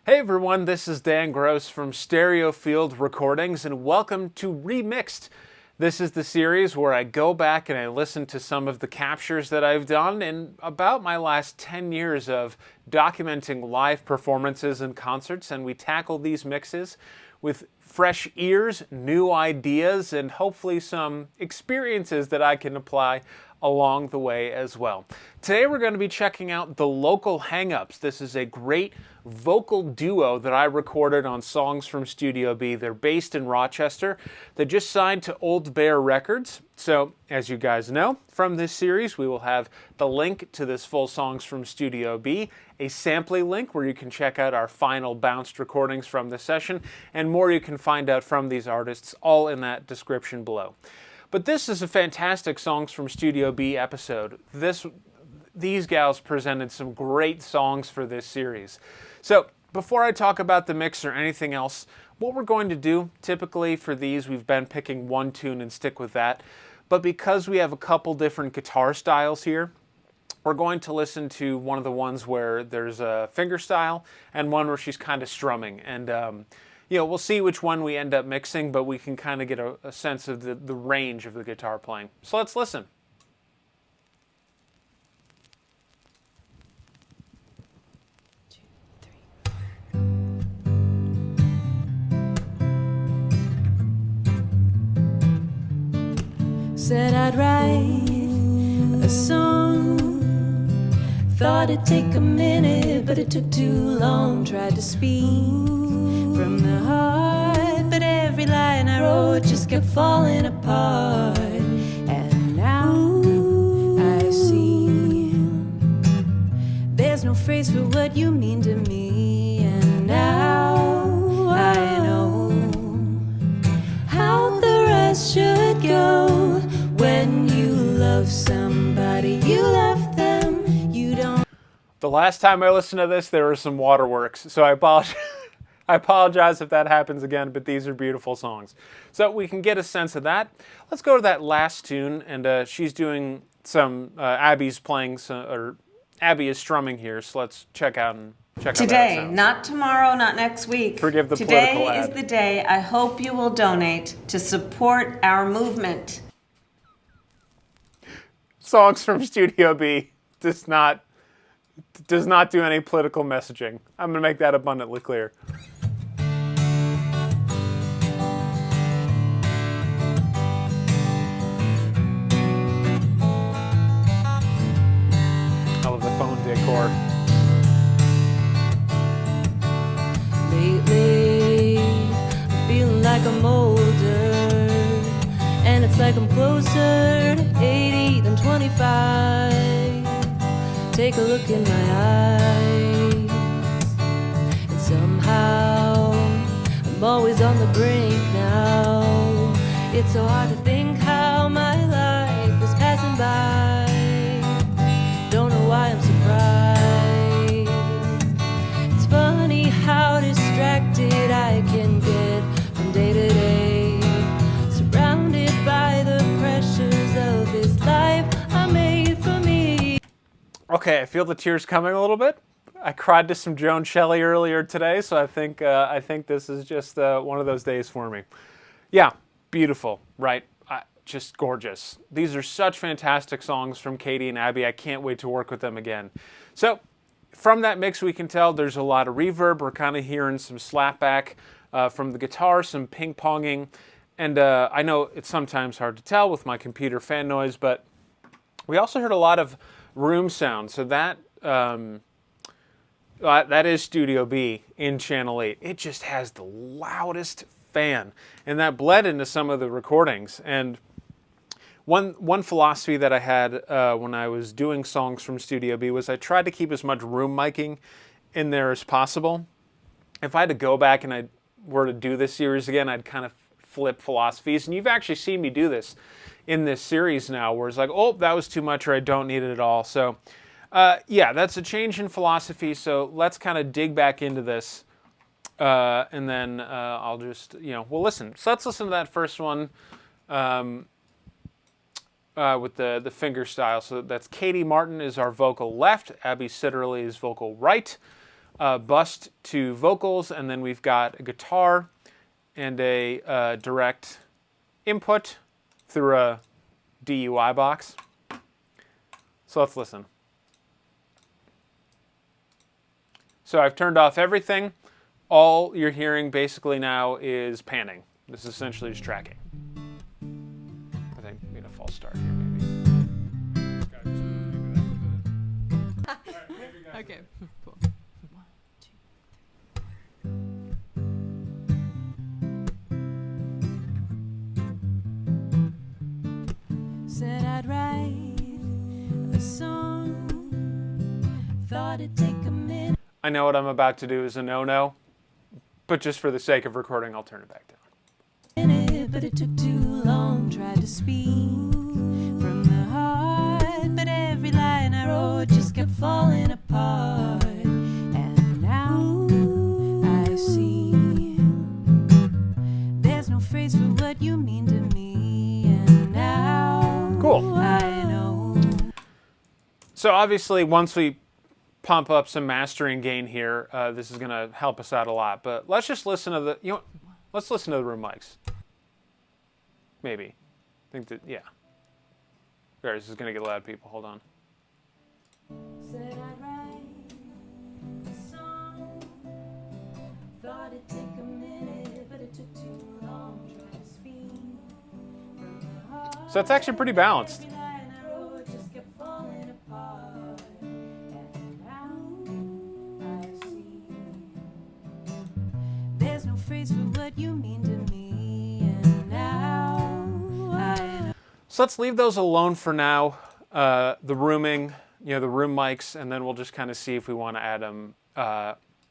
Hey everyone, this is Dan Gross from Stereofield Recordings, and welcome to Remixed. This is the series where I go back and I listen to some of the captures that I've done in about my last 10 years of documenting live performances and concerts, and we tackle these mixes with fresh ears, new ideas, and hopefully some experiences that I can apply along the way as well. Today we're going to be checking out The Local Hang-Ups. This is a great vocal duo that I recorded on Songs from Studio B. They're based in Rochester. They just signed to Old Bear Records. So, as you guys know, from this series we will have the link to this full Songs from Studio B, a sampling link where you can check out our final bounced recordings from the session, and more you can find out from these artists, all in that description below. But this is a fantastic Songs from Studio B episode. These gals presented some great songs for this series. So, before I talk about the mix or anything else, what we're going to do, typically for these, we've been picking one tune and stick with that. But because we have a couple different guitar styles here, we're going to listen to one of the ones where there's a finger style and one where she's kind of strumming. And we'll see which one we end up mixing, but we can kind of get a sense of the range of the guitar playing. So let's listen. Said I'd write a song. Thought it'd take a minute, but it took too long. Tried to speak from the heart, but every line I wrote just kept falling apart. And now I see there's no phrase for what you mean to me. And now I know how the rest should go. When you love somebody, you left them, you don't. The last time I listened to this, there were some waterworks, so I apologize. I apologize if that happens again, but these are beautiful songs. So we can get a sense of that. Let's go to that last tune, and she's doing some, Abby's playing, or Abby is strumming here, so let's check out and check out Today, not tomorrow, not next week. Forgive the political Today ad. is the day I hope you will donate to support our movement. Songs from Studio B does not do any political messaging. I'm going to make that abundantly clear. I love the phone decor. Lately, I'm feeling like I'm older, and it's like I'm closer to 80 than 25. Take a look in my eyes, and somehow I'm always on the brink now. It's so hard to think how my life is passing by. Don't know why I'm surprised. It's funny how distracted I can get from day to day, surrounded by the pressures of this life I made for me. Okay, I feel the tears coming a little bit. I cried to some Joan Shelley earlier today, so I think this is just one of those days for me. Yeah, beautiful, right? Just gorgeous. These are such fantastic songs from Katie and Abby. I can't wait to work with them again. So, from that mix, we can tell there's a lot of reverb. We're kind of hearing some slapback from the guitar, some ping-ponging, and I know it's sometimes hard to tell with my computer fan noise, but we also heard a lot of room sound. So that is Studio B in Channel 8. It just has the loudest fan, and that bled into some of the recordings. And one philosophy that I had when I was doing Songs from Studio B was I tried to keep as much room miking in there as possible. If I had to go back and I were to do this series again, I'd kind of flip philosophies. And you've actually seen me do this in this series now, where it's like, oh, that was too much, or I don't need it at all. So, yeah, that's a change in philosophy. So let's kind of dig back into this, and then I'll just, we'll listen. So let's listen to that first one. With the finger style. So that's Katie Martin is our vocal left, Abby Sitterly is vocal right. bust to vocals, and then we've got a guitar and a direct input through a DUI box. So let's listen. So I've turned off everything. All you're hearing basically now is panning. This is essentially just tracking. I think we need a false start here, maybe. Okay, cool. Said I'd write a song. Thought it'd take a minute. I know what I'm about to do is a no-no, but just for the sake of recording, I'll turn it back down. But it took too long. Tried to speak from the heart, but every line I wrote just kept falling apart. And now I see there's no phrase for what you mean to me. And now Cool. I know. So obviously, once we pump up some mastering gain here, this is going to help us out a lot. But let's just listen to the, let's listen to the room mics. Maybe. I think that, yeah. There, this is going to get loud, people. Hold on. Said I'd write a song. Thought it'd take a minute, but it took too long. Tried to speak from the heart. So it's actually pretty balanced. Every line I wrote just kept falling apart. And now I see there's no phrase for what you mean to me. And now I know. So let's leave those alone for now. The rooming, the room mics, and then we'll just kind of see if we want to add them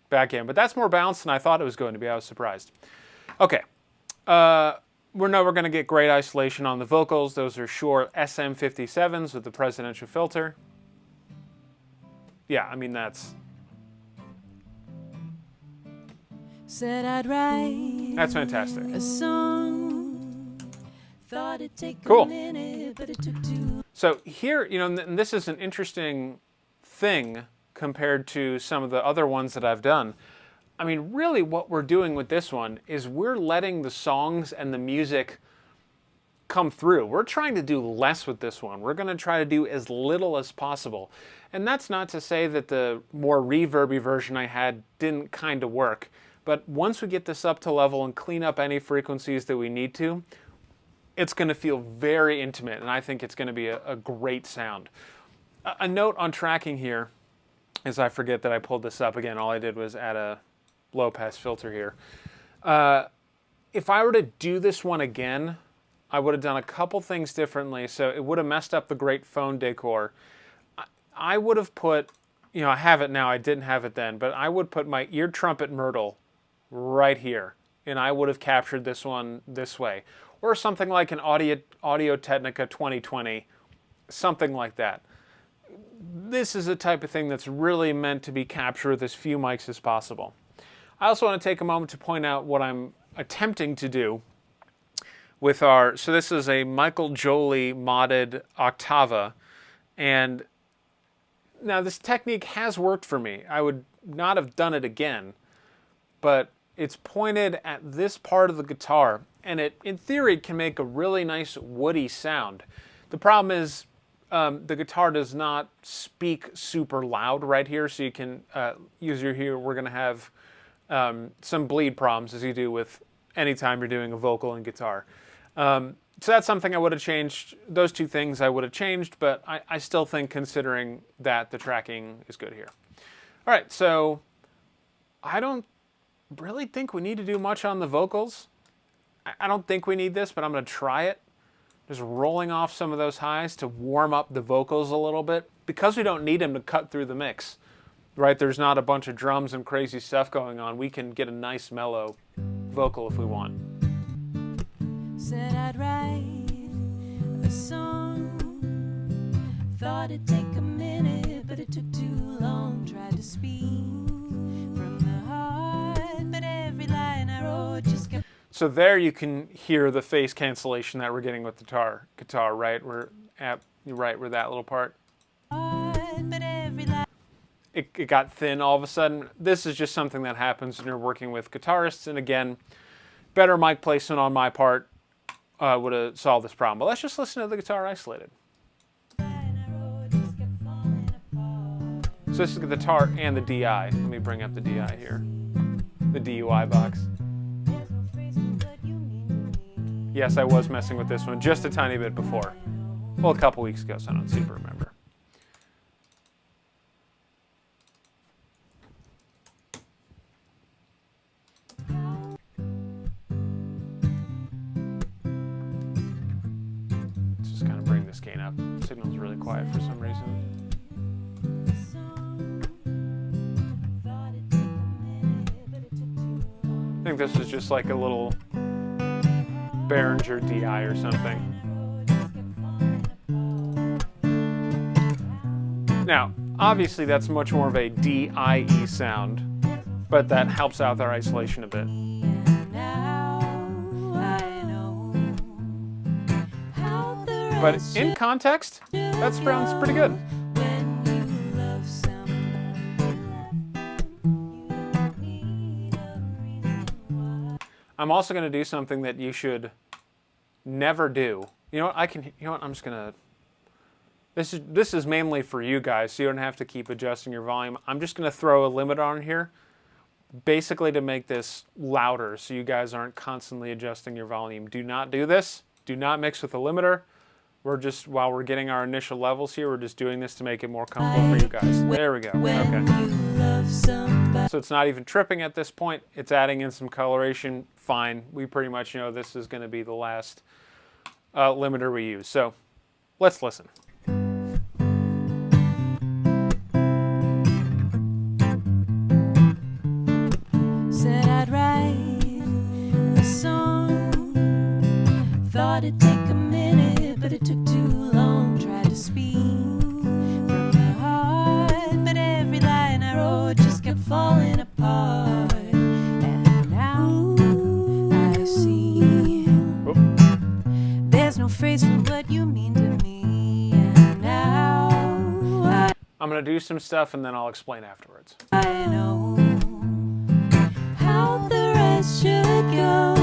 back in. But that's more balanced than I thought it was going to be. I was surprised. Okay. We're going to get great isolation on the vocals. Those are Shure SM57s with the presidential filter. Yeah, I mean, that's fantastic. A song. Thought it'd take Cool. a minute, but it took too. So here, and this is an interesting thing compared to some of the other ones that I've done. I mean, really what we're doing with this one is we're letting the songs and the music come through. We're trying to do less with this one. We're going to try to do as little as possible. And that's not to say that the more reverby version I had didn't kind of work. But once we get this up to level and clean up any frequencies that we need to, it's going to feel very intimate, and I think it's going to be a great sound. A note on tracking here is I forget that I pulled this up again. All I did was add a low-pass filter here. If I were to do this one again, I would have done a couple things differently, so it would have messed up the great phone decor. I would have put, I have it now, I didn't have it then, but I would put my ear trumpet Myrtle right here, and I would have captured this one this way. Or something like an Audio-Technica 2020, something like that. This is a type of thing that's really meant to be captured with as few mics as possible. I also want to take a moment to point out what I'm attempting to do with so this is a Michael Jolie modded Octava, and now this technique has worked for me. I would not have done it again, but it's pointed at this part of the guitar, and it, in theory, can make a really nice woody sound. The problem is the guitar does not speak super loud right here, so you can use your ear. We're going to have some bleed problems, as you do with any time you're doing a vocal and guitar. So that's something I would have changed. Those two things I would have changed, but I still think, considering that, the tracking is good here. All right, so I don't really think we need to do much on the vocals. I don't think we need this, but I'm going to try it. Just rolling off some of those highs to warm up the vocals a little bit, because we don't need them to cut through the mix, right? There's not a bunch of drums and crazy stuff going on. We can get a nice mellow vocal if we want. Said I'd write a song. Thought it'd take a minute, but it took too long. Tried to speak from the heart, but every line I wrote just kept. So there you can hear the phase cancellation that we're getting with the guitar, right? We're that little part. But every line. it got thin all of a sudden. This is just something that happens when you're working with guitarists. And again, better mic placement on my part would have solved this problem. But let's just listen to the guitar isolated. So this is the guitar and the DI. Let me bring up the DI here. The DUI box. Yes, I was messing with this one just a tiny bit before. Well, a couple weeks ago, so I don't seem to remember. Let's just kind of bring this gain up. The signal's really quiet for some reason. I think this is just like a little Behringer DI or something. Now, obviously that's much more of a DIE sound, but that helps out their isolation a bit. But in context, that sounds pretty good. I'm also going to do something that you should never do. You know what? I'm just going to. This is mainly for you guys, so you don't have to keep adjusting your volume. I'm just going to throw a limiter on here, basically to make this louder, so you guys aren't constantly adjusting your volume. Do not do this. Do not mix with the limiter. While we're getting our initial levels here, we're just doing this to make it more comfortable for you guys. There we go. Okay. So it's not even tripping at this point. It's adding in some coloration. Fine. We pretty much know this is going to be the last limiter we use. So let's listen. Said I'd write a song. Thought it'd take a minute, but it took too long. Tried to speak from the heart, but every line I wrote just kept falling apart. And now I see there's no phrase for what you mean to me. And now I'm going to do some stuff and then I'll explain afterwards. I know how the rest should go.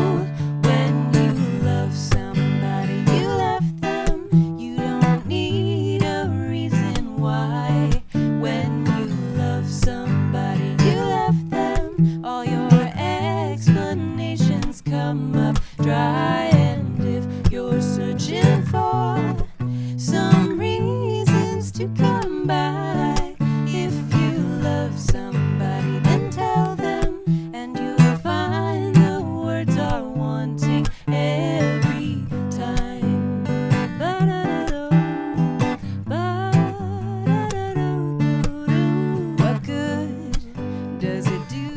When you love somebody, you left them. You don't need a reason why. When you love somebody, you left them. All your explanations come up dry. And if you're searching for some reasons to come back, if you love somebody, then tell them, and you'll find the words are wanting every time. Ba-da-da-do, ba-da-da-do-do. What good does it do?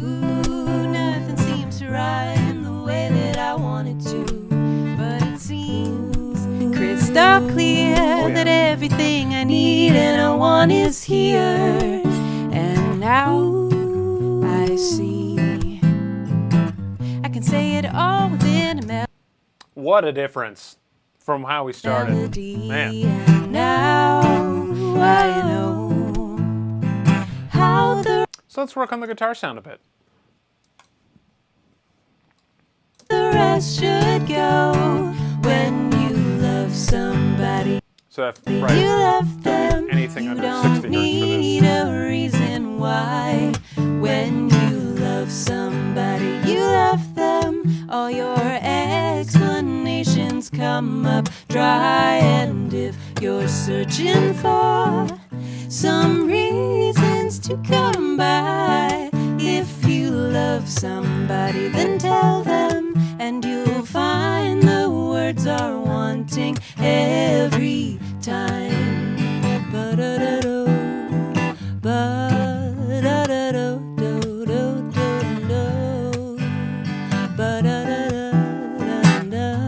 Nothing seems to rhyme the way that I want it to, but it seems crystal clear that everything I need and I want is here. And now I see I can say it all within a What a difference from how we started. melody. Man. And now I know how the So let's work on the guitar sound a bit. rest should go. When you love somebody, So if, you right, left them. anything You under don't 60 hertz for need this. a reason why. When you love somebody, you left them. All your explanations come up dry. And if you're searching for some reasons to come by, if you love somebody, then tell them, and you'll find the words are wanting every time. Ba-da-da-do, ba-da-da-do-do-do-do-do, ba-da-da-da-da-da,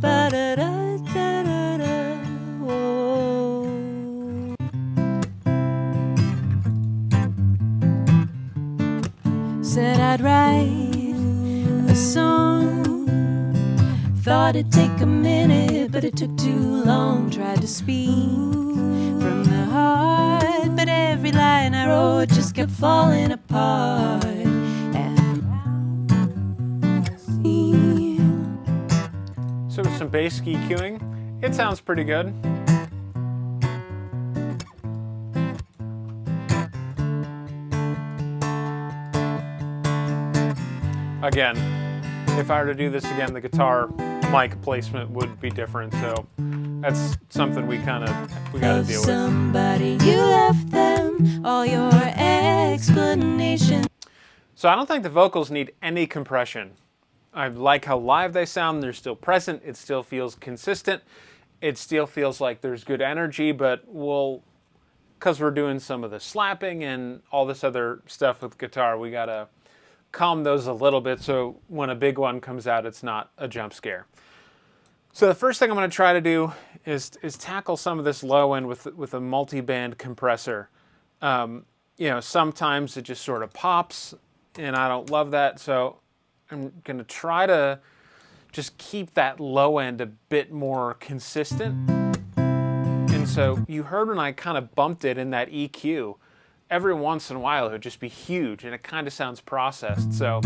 ba-da-da-da-da-da, whoa. Said I'd write a song. Thought it'd take a minute, but it took too long. Tried to speak from the heart, but every every line I wrote just kept falling apart. And So with some bass EQing, it sounds pretty good. Again, if I were to do this again, the guitar mic placement would be different, so that's something we gotta deal with. somebody you left them, all your explanations. So I don't think the vocals need any compression. I like how live they sound. They're still present. It still feels consistent. It still feels like there's good energy, but because we're doing some of the slapping and all this other stuff with guitar, we gotta calm those a little bit so when a big one comes out, it's not a jump scare. So the first thing I'm gonna try to do is tackle some of this low end with a multi-band compressor. Sometimes it just sort of pops, and I don't love that, so I'm going to try to just keep that low end a bit more consistent. And so you heard when I kind of bumped it in that EQ, every once in a while it would just be huge, and it kind of sounds processed. So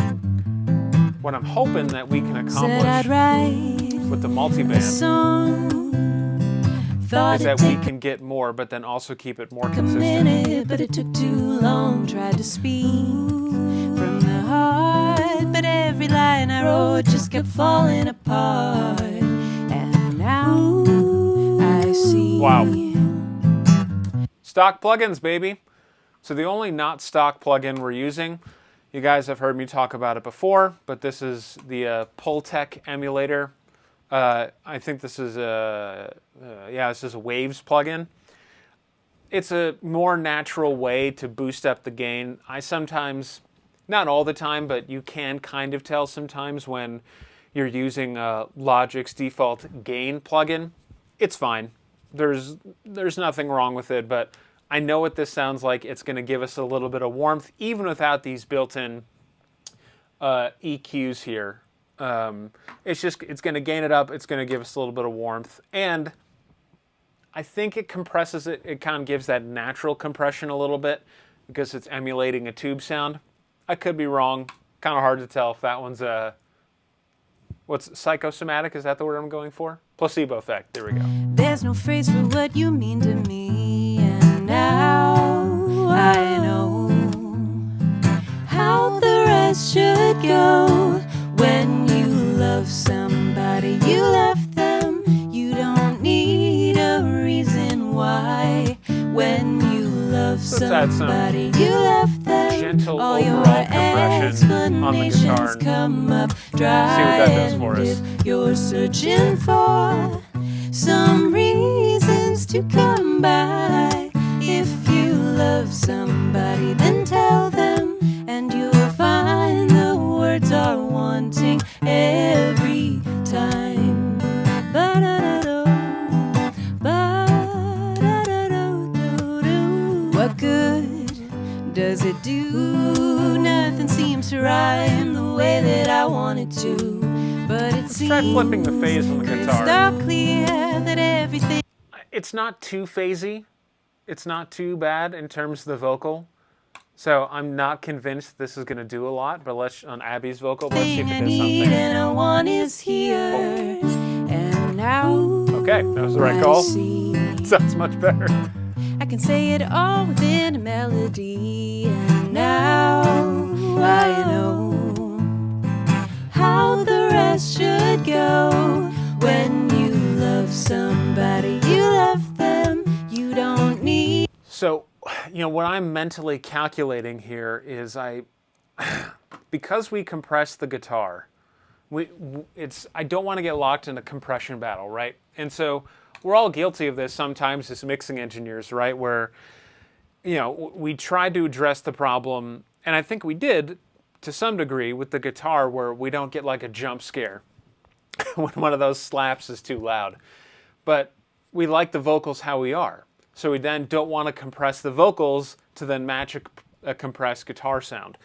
what I'm hoping that we can accomplish with the multi-band is that we can get more, but then also keep it more consistent. But it took too long, tried to speak from the heart, but every line I wrote just kept falling apart. And now I see. Wow. Stock plugins, baby. So the only not stock plugin we're using, you guys have heard me talk about it before, but this is the Pultec emulator. I think this is a Waves plugin. It's a more natural way to boost up the gain. I sometimes, not all the time, but you can kind of tell sometimes when you're using Logic's default gain plugin. It's fine. There's nothing wrong with it, but I know what this sounds like. It's going to give us a little bit of warmth, even without these built-in EQs here. It's going to gain it up. It's going to give us a little bit of warmth, and I think it compresses it. It kind of gives that natural compression a little bit because it's emulating a tube sound. I could be wrong. Kind of hard to tell if that one's what's psychosomatic? Is that the word I'm going for? Placebo effect. There we go. There's no phrase for what you mean to me, and now I know how the rest should go. When you love somebody, you left them. You don't need a reason why. When you love somebody, you left them. Gentle All your overall compression on the guitar. explanations come up dry. See what that does for And us. if you're searching for some reasons to come by, if you love somebody, then tell them, and you'll find the words are wanting every time. Ba-da-da-do, ba-da-da-do-do-do. What good does it do? Nothing seems to rhyme the way that I want it to. But it seems try flipping the phase on the guitar. crystal clear that everything. It's not too phasey. It's not too bad in terms of the vocal. So I'm not convinced this is going to do a lot, but on Abby's vocal, let's see if I it does need something. and I want is here. And now Okay, that was the right I call. see. Sounds much better. I can say it all within a melody. And now I know how the rest should go. When you love somebody, you left them. You don't need. So, what I'm mentally calculating here is because we compress the guitar, I don't want to get locked in a compression battle, right? And so we're all guilty of this sometimes as mixing engineers, right? Where, we tried to address the problem, and I think we did to some degree with the guitar, where we don't get like a jump scare when one of those slaps is too loud. But we like the vocals how we are. So we then don't want to compress the vocals to then match a compressed guitar sound.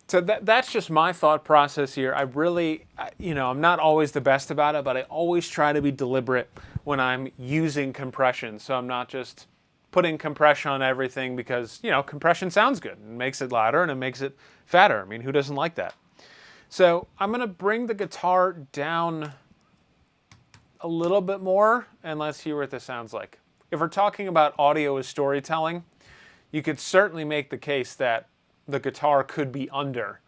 So that's just my thought process here. I really, I'm not always the best about it, but I always try to be deliberate when I'm using compression. So I'm not just putting compression on everything because, you know, compression sounds good. It makes it louder and it makes it fatter. I mean, who doesn't like that? So I'm going to bring the guitar down a little bit more, and let's hear what this sounds like. If we're talking about audio as storytelling, you could certainly make the case that the guitar could be under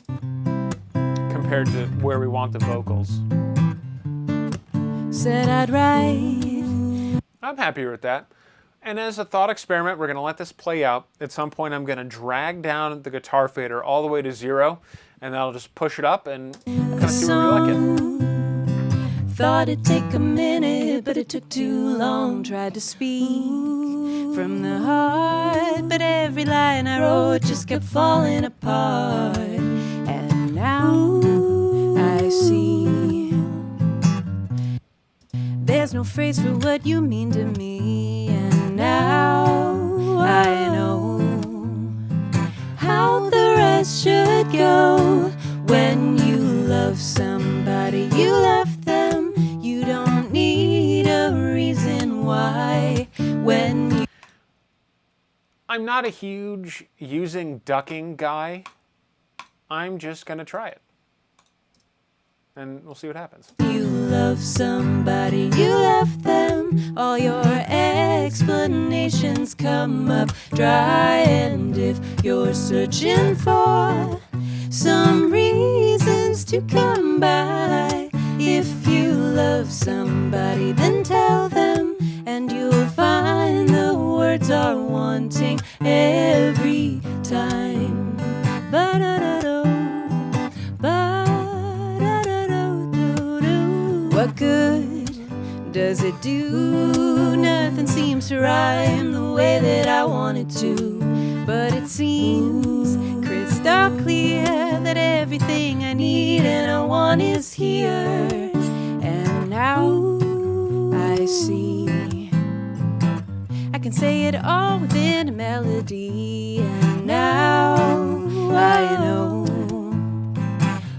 compared to where we want the vocals. Said I'd write. I'm happy with that. And as a thought experiment, we're going to let this play out. At some point, I'm going to drag down the guitar fader all the way to 0, and that'll just push it up and kind of see where we like it. Thought it'd take a minute, but it took too long. Tried to speak from the heart, but every line I wrote just kept falling apart. And now I see there's no phrase for what you mean to me. And now I know how the rest should go. When you love somebody, you left them. You don't need a reason why. When you I'm not a huge using ducking guy. I'm just going to try it. And we'll see what happens. You love somebody, you left them. All your explanations come up dry. And if you're searching for some reasons to come by, if you love somebody, then tell them, and you'll find the words are wanting every time. Ba-da-da-do, ba-da-da-do-do-do. What good does it do? Nothing seems to rhyme the way that I want it to. But it seems crystal clear that everything I need and I want is here. And now I see I can say it all within a melody. And now I know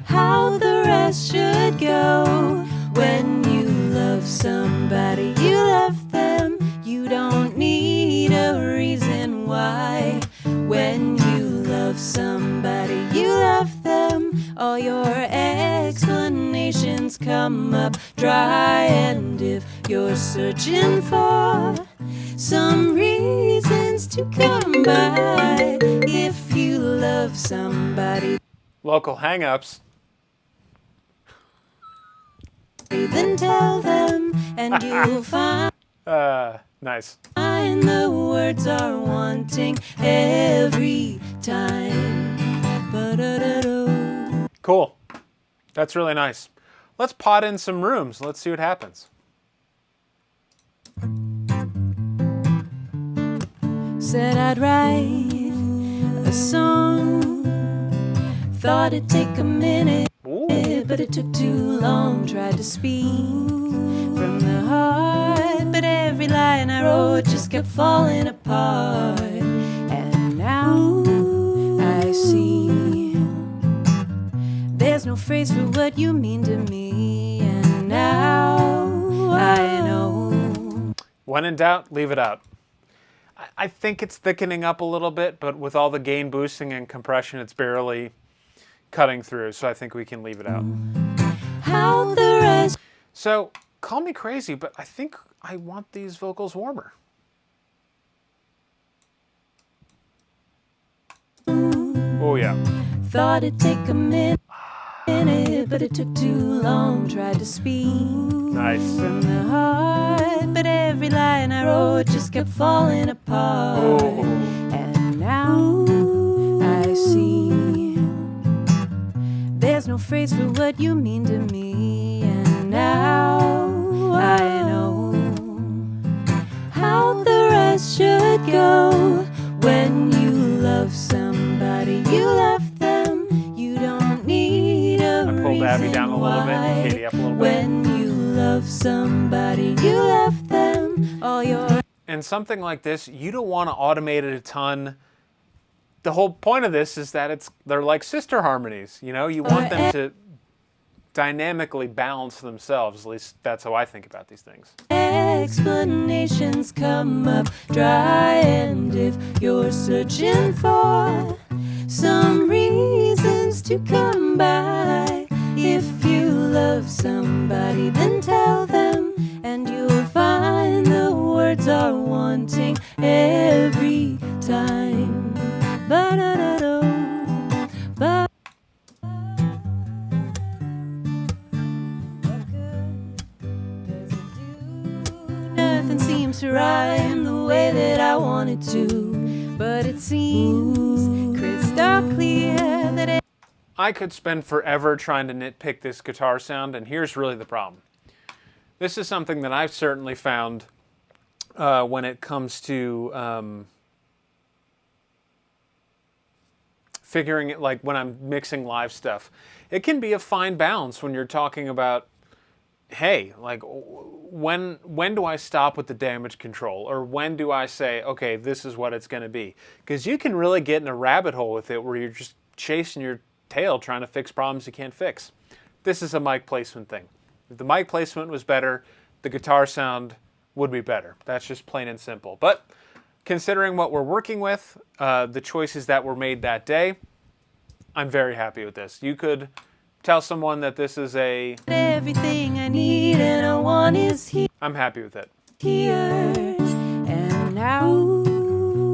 how the rest should go. When you love somebody, you left them. You don't need a reason why. When you love somebody, you left them. All your explanations come up dry. And if you're searching for some reasons to come by, if you love somebody, Local hang-ups. then tell them, and you'll find Nice. the words are wanting every time. Ba-da-da-do. Cool. That's really nice. Let's pot in some rooms. Let's see what happens. Said I'd write a song. Thought it'd take a minute, Ooh. but it took too long. Tried to speak from the heart, but every line I wrote just kept falling apart. And now I see there's no phrase for what you mean to me. And now I know. When in doubt, leave it out. I think it's thickening up a little bit, but with all the gain boosting and compression, it's barely cutting through, so I think we can leave it out. How the rest. So, call me crazy, but I think I want these vocals warmer. Oh yeah. Thought it'd take a minute, but it took too long. Tried to speak Nice. from the heart, but every line I wrote just kept falling apart. Oh. And now I see there's no phrase for what you mean to me. And now I know how the rest should go. When you love somebody, you left them. You don't need a I pulled Abby reason down a little bit, why. Katie up a little bit. When you love somebody, you left them. All your And something like this, you don't want to automate it a ton. The whole point of this is that they're like sister harmonies. You know, you want them to dynamically balance themselves. At least that's how I think about these things. Explanations come up dry, and if you're searching for some reasons to come by, if you love somebody, then tell them, and you'll find the words are wanting every time. Ba-da-da-do, ba- Nothing seems to rhyme the way that I want it to, but it seems crystal clear that I could spend forever trying to nitpick this guitar sound, and here's really the problem. This is something that I've certainly found when it comes to figuring it, like when I'm mixing live stuff. It can be a fine balance when you're talking about, hey, like when do I stop with the damage control, or when do I say, okay, this is what it's going to be? Because you can really get in a rabbit hole with it where you're just chasing your tail trying to fix problems you can't fix. This is a mic placement thing. If the mic placement was better, the guitar sound would be better. That's just plain and simple. But considering what we're working with, the choices that were made that day, I'm very happy with this. You could tell someone that this is a... everything I need and I want is I'm happy with it. here, and now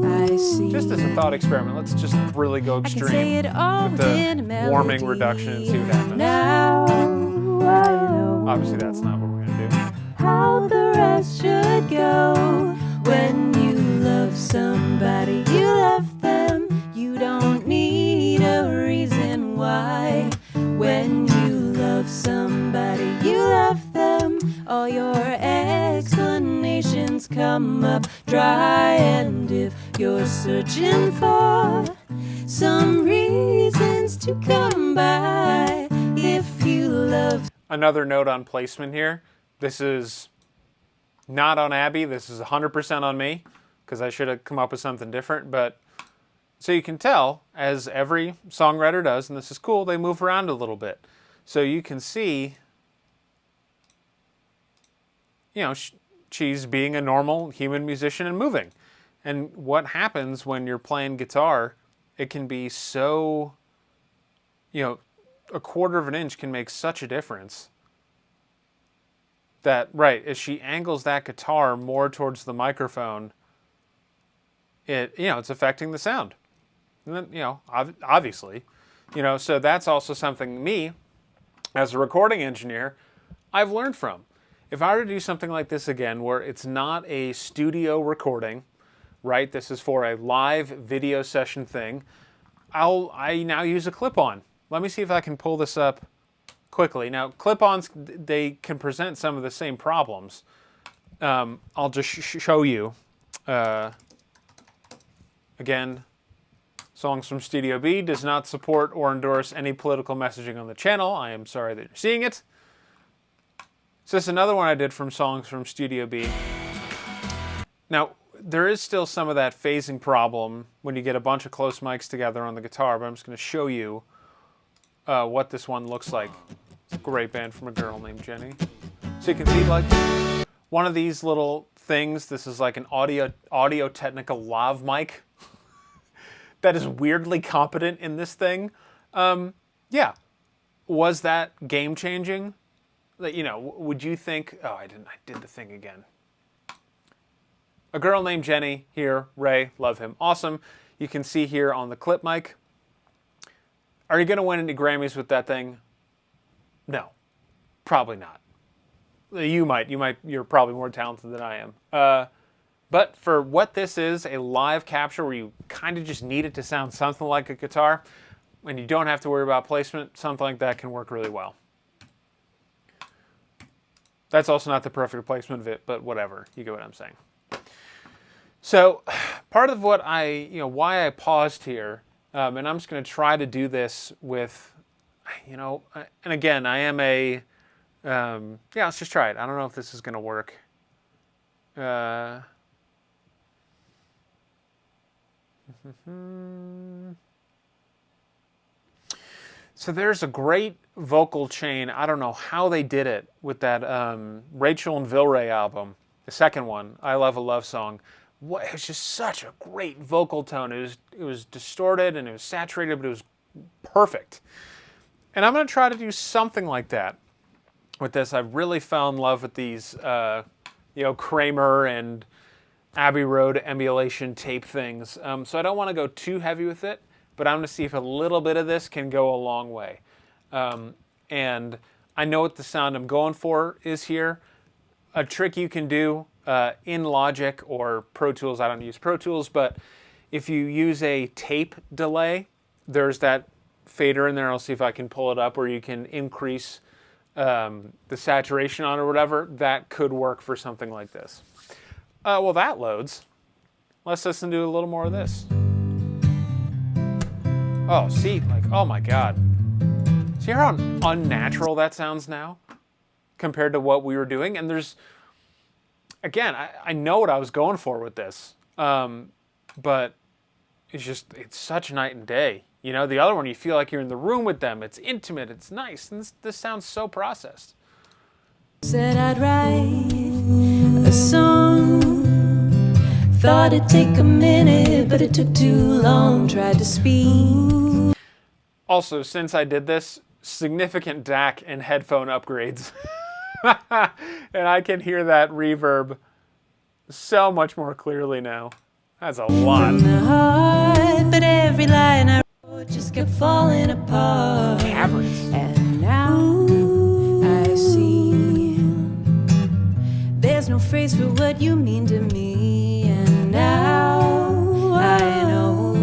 I see. Just as a thought experiment, let's just really go I can say extreme it all with within a the melody. warming reduction and see what happens. Now I know Obviously that's not what we're going to do. how the rest should go. When you love somebody, you love them. You don't need a reason why. When you love somebody, you love them. All your explanations come up dry, and if you're searching for some reasons to come by, if you love Another note on placement here. This is not on Abby. This is 100% on me, because I should have come up with something different. But so you can tell, as every songwriter does, and this is cool, they move around a little bit. So you can see, you know, she's being a normal human musician and moving. And what happens when you're playing guitar, it can be so, you know, a quarter of an inch can make such a difference. That, right, as she angles that guitar more towards the microphone, it's affecting the sound. And then, obviously, so that's also something me, as a recording engineer, I've learned from. If I were to do something like this again, where it's not a studio recording, right, this is for a live video session thing, I now use a clip-on. Let me see if I can pull this up quickly. Now, clip-ons, they can present some of the same problems. I'll just show you. Again, Songs from Studio B does not support or endorse any political messaging on the channel. I am sorry that you're seeing it. So this is another one I did from Songs from Studio B. Now, there is still some of that phasing problem when you get a bunch of close mics together on the guitar, but I'm just going to show you what this one looks like. It's a great band from a girl named Jenny. So you can see, like, one of these little things, this is like an Audio-Technica lav mic that is weirdly competent in this thing. Yeah. Was that game-changing? Would you think... Oh, I did the thing again. A girl named Jenny here, Ray, love him, awesome. You can see here on the clip mic. Are you going to win any Grammys with that thing? No, probably not. You might. You're probably more talented than I am. But for what this is, a live capture where you kind of just need it to sound something like a guitar, and you don't have to worry about placement, something like that can work really well. That's also not the perfect placement of it, but whatever. You get what I'm saying. So part of what why I paused here, and I'm just going to try to do this with, and again, I am a, let's just try it. I don't know if this is going to work. So there's a great vocal chain. I don't know how they did it with that Rachel and Vilray album, the second one, I Love a Love Song. It was just such a great vocal tone. It was distorted and it was saturated, but it was perfect. And I'm going to try to do something like that with this. I really fell in love with these, Kramer and Abbey Road emulation tape things. So I don't want to go too heavy with it, but I'm going to see if a little bit of this can go a long way. And I know what the sound I'm going for is here. A trick you can do in Logic or Pro Tools, I don't use Pro Tools, but if you use a tape delay, there's that fader in there. I'll see if I can pull it up, where you can increase the saturation on or whatever. That could work for something like this. Well, that loads. Let's listen to a little more of this. Oh, see, oh my God. See how unnatural that sounds now compared to what we were doing? And there's, again, I know what I was going for with this, but it's such night and day. You know, the other one, you feel like you're in the room with them. It's intimate, it's nice, and this sounds so processed. Said I'd write a song. Thought it'd take a minute, but it took too long. Tried to speak. Also, since I did this, significant DAC and headphone upgrades. And I can hear that reverb so much more clearly now. That's a lot. From the heart, but every line I wrote just kept falling apart. Caverns. And now I see there's no phrase for what you mean to me. And now I know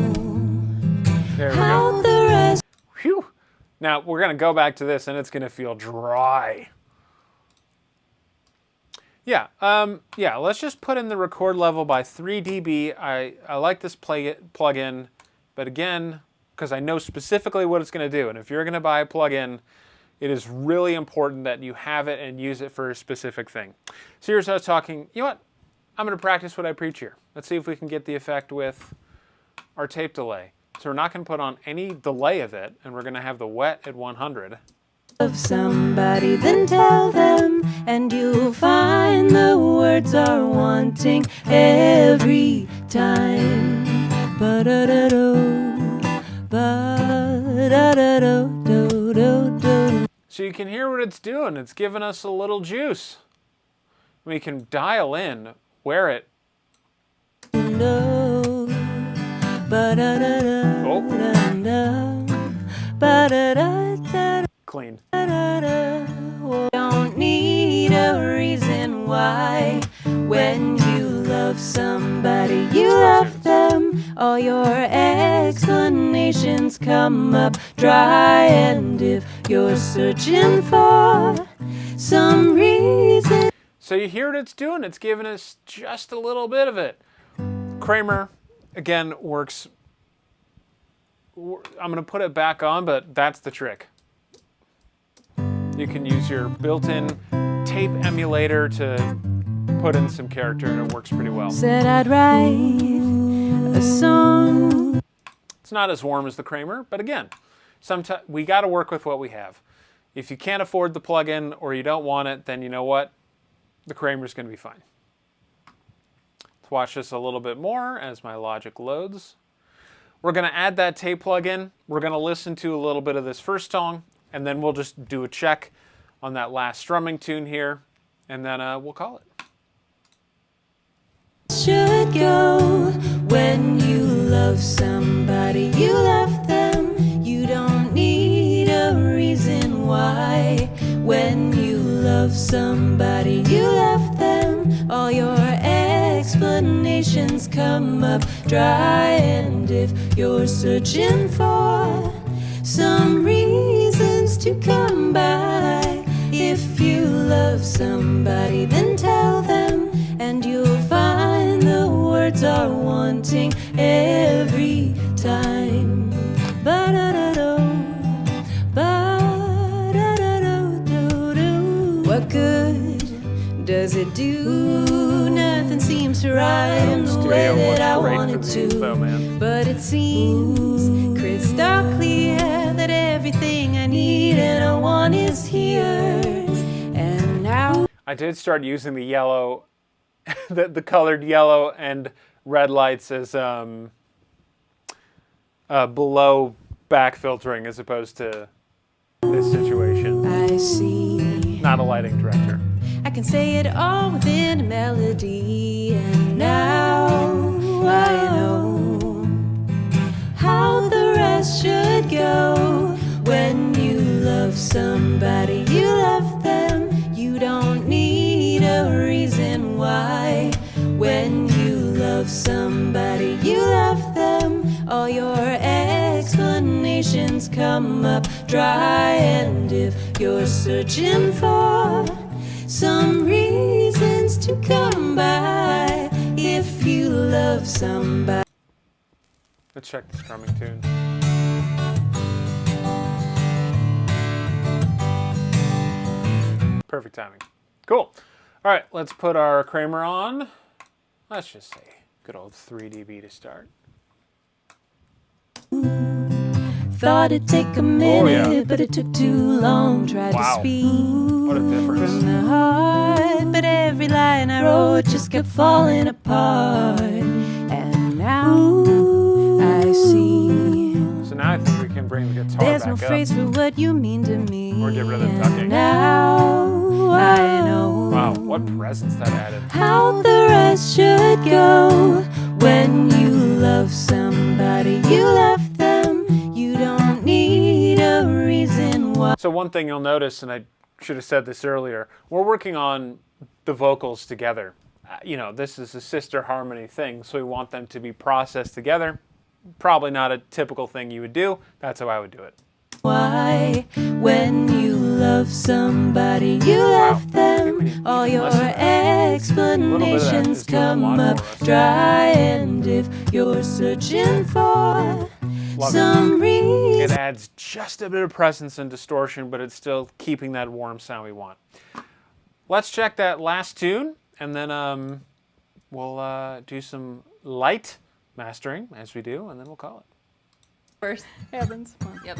There we how go. the rest. Phew. Now, we're going to go back to this, and it's going to feel dry. Yeah, let's just put in the record level by 3 dB. I like this plugin, but again, because I know specifically what it's going to do, and if you're going to buy a plugin, it is really important that you have it and use it for a specific thing. So here's us talking, you know what? I'm going to practice what I preach here. Let's see if we can get the effect with our tape delay. So we're not going to put on any delay of it, and we're going to have the wet at 100. Of somebody, then tell them, and you'll find the words are wanting every time. Ba-da-da-do, ba-da-da-do-do-do-do. So you can hear what it's doing. It's giving us a little juice. We can dial in where it... No, ba-da-da-da, Oh. ba-da-da-da. Clean. Don't need a reason why. When you love somebody, you love them. All your explanations come up dry. And if you're searching for some reason. So you hear what it's doing. It's giving us just a little bit of it. Kramer, again, works... I'm going to put it back on, but that's the trick. You can use your built-in tape emulator to put in some character, and it works pretty well. Said I'd write a song. It's not as warm as the Kramer, but again, sometimes we got to work with what we have. If you can't afford the plugin or you don't want it, then you know what? The Kramer's going to be fine. Let's watch this a little bit more as my Logic loads. We're going to add that tape plugin. We're going to listen to a little bit of this first song, and then we'll just do a check on that last strumming tune here, and then we'll call it. Should go when you love somebody, you love them. You don't need a reason why. When you love somebody, you love them. All your explanations come up dry. And if you're searching for some reasons to come by, if you love somebody, then tell them, and you'll find the words are wanting every time. Ba-da-da-do, ba-da-da-do-do-do. What good does it do? Nothing seems to rhyme the way that I want it to. But it seems crystal clear that everything was here, and now I did start using the yellow, the colored yellow and red lights as below back filtering as opposed to this situation. I see. Not a lighting director. I can say it all within a melody, and now I know how the rest should go. When you love somebody, you love them. You don't need a reason why. When you love somebody, you love them. All your explanations come up dry, and if you're searching for some reasons to come by, if you love somebody. Let's check the strumming tune. Perfect timing. Cool. All right, let's put our Kramer on. Let's just say good old 3 dB to start. Thought it'd take a minute, yeah. but it took too long. Tried Wow. to speak What a difference. from the heart, but every line I wrote just kept falling apart. And now I see So now I think we can bring the guitar there's back no up. phrase for what you mean to me. Or get rid of the And ducking. now I know Wow, what presence that added. how the rest should go. When you love somebody, you love them. You don't need a reason why. So one thing you'll notice, and I should have said this earlier, we're working on the vocals together. You know, this is a sister harmony thing, so we want them to be processed together. Probably not a typical thing you would do. That's how I would do it. Why, when you love somebody, you love I think we them. need to All even your listen to that. explanations is doing a come lot up for us. dry, and if you're searching for Love some It reason. adds just a bit of presence and distortion, but it's still keeping that warm sound we want. Let's check that last tune, and then we'll do some light mastering as we do, and then we'll call it. First happens. Yep.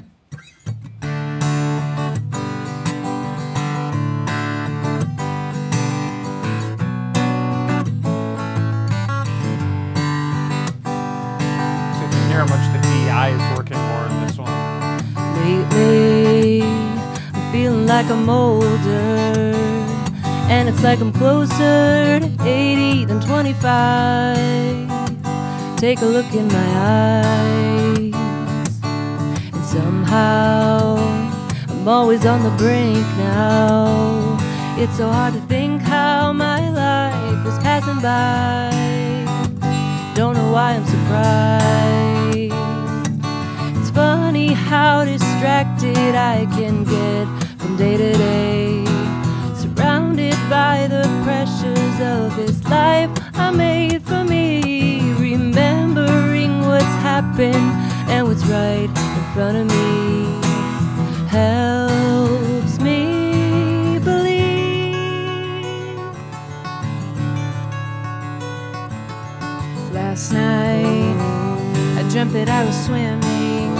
So you can hear how much the DI is working more in this one. Lately, I'm feeling like I'm older, and it's like I'm closer to 80 than 25. Take a look in my eyes, and somehow I'm always on the brink now. It's so hard to think how my life was passing by. Don't know why I'm surprised. It's funny how distracted I can get from day to day, surrounded by the pressures of this life I made for me. Remembering what's happened and what's right in front of me helps me believe. Last night I dreamt that I was swimming,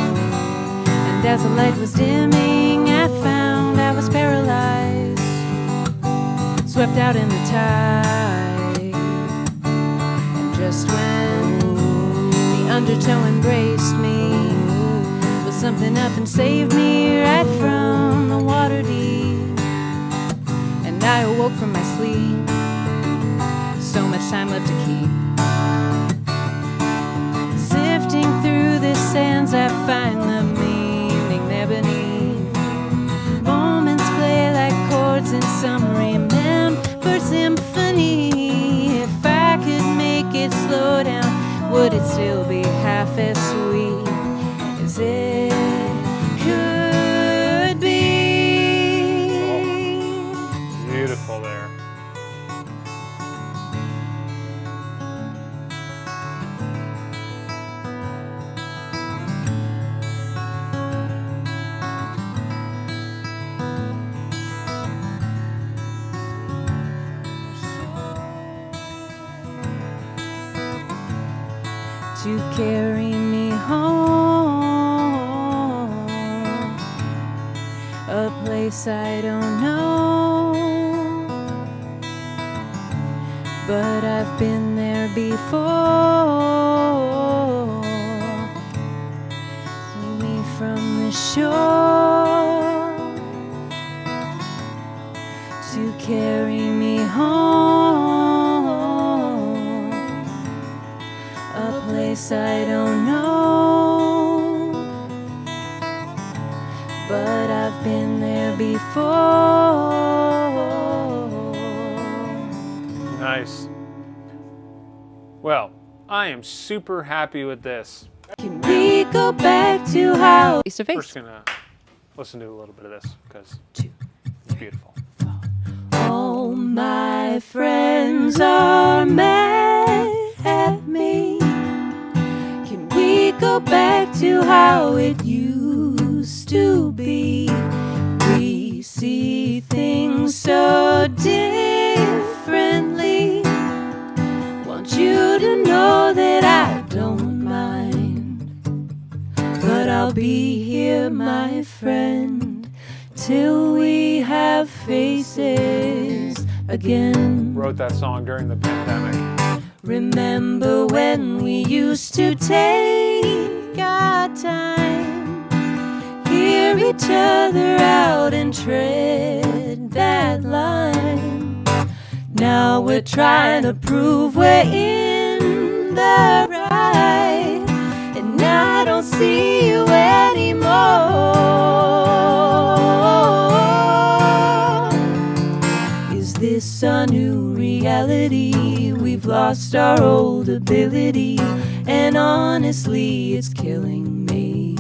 and as the light was dimming, I found I was paralyzed, swept out in the tide. And just when the undertow embraced me, was something up and saved me right from the water deep. And I awoke from my sleep, so much time left to keep. Sifting through the sands, I find the meaning there beneath. Moments play like chords in some remembered symphony. If I could make it slow down, would it still be half as sweet as it could be? Beautiful there. To carry me home, a place I don't know, but I've been there before. See me from the shore to carry me home, a place I don't know, but I've been there before. Nice. Well, I am super happy with this. Can we go back to how Face to We're face. just gonna listen to a little bit of this because it's beautiful. all my friends are mad at me? Can we go back to how it used to be? We see things so differently. Want you to know that I don't mind, but I'll be here, my friend, till we have faces again. Wrote that song during the pandemic. Remember when we used to take our time, hear each other out and tread that line. Now we're trying to prove we're in the right, and I don't see you anymore. Is this a new reality? We've lost our old ability, and honestly, it's killing me.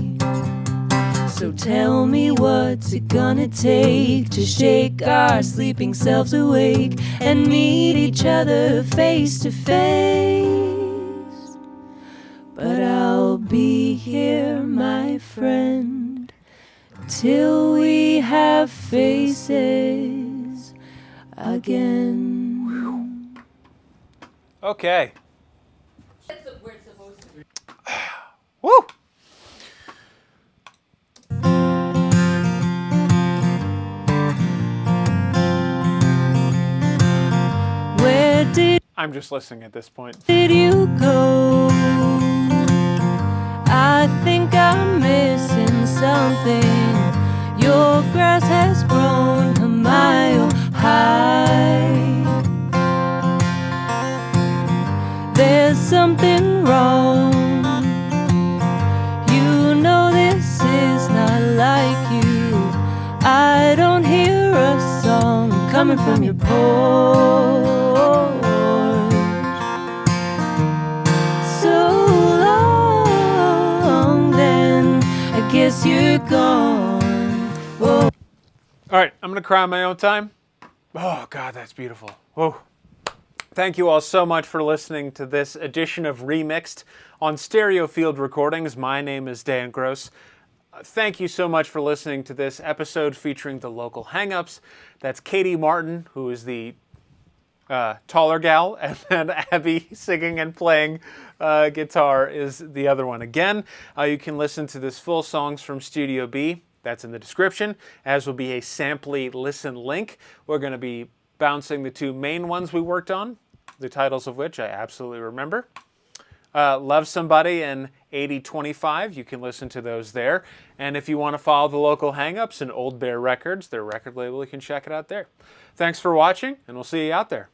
So tell me, what's it gonna take to shake our sleeping selves awake and meet each other face to face? But I'll be here, my friend, till we have faces again. Okay. Woo! Where did I'm just listening at this point. you go? I think I'm missing something. Your grass has grown a mile high. There's something wrong. You know this is not like you. I don't hear a song coming from your porch. So long then, I guess you're gone. Whoa. All right, I'm gonna cry on my own time. Oh God, that's beautiful. Whoa. Thank you all so much for listening to this edition of Remixed on Stereo Field Recordings. My name is Dan Gross. Thank you so much for listening to this episode featuring the local hang-ups. That's Katie Martin, who is the taller gal, and then Abby singing and playing guitar is the other one. Again, you can listen to this full songs from Studio B. That's in the description, as will be a Sampley listen link. We're going to be bouncing the two main ones we worked on, the titles of which I absolutely remember. Love Somebody and 8025, you can listen to those there. And if you want to follow the local hang-ups and Old Bear Records, their record label, you can check it out there. Thanks for watching, and we'll see you out there.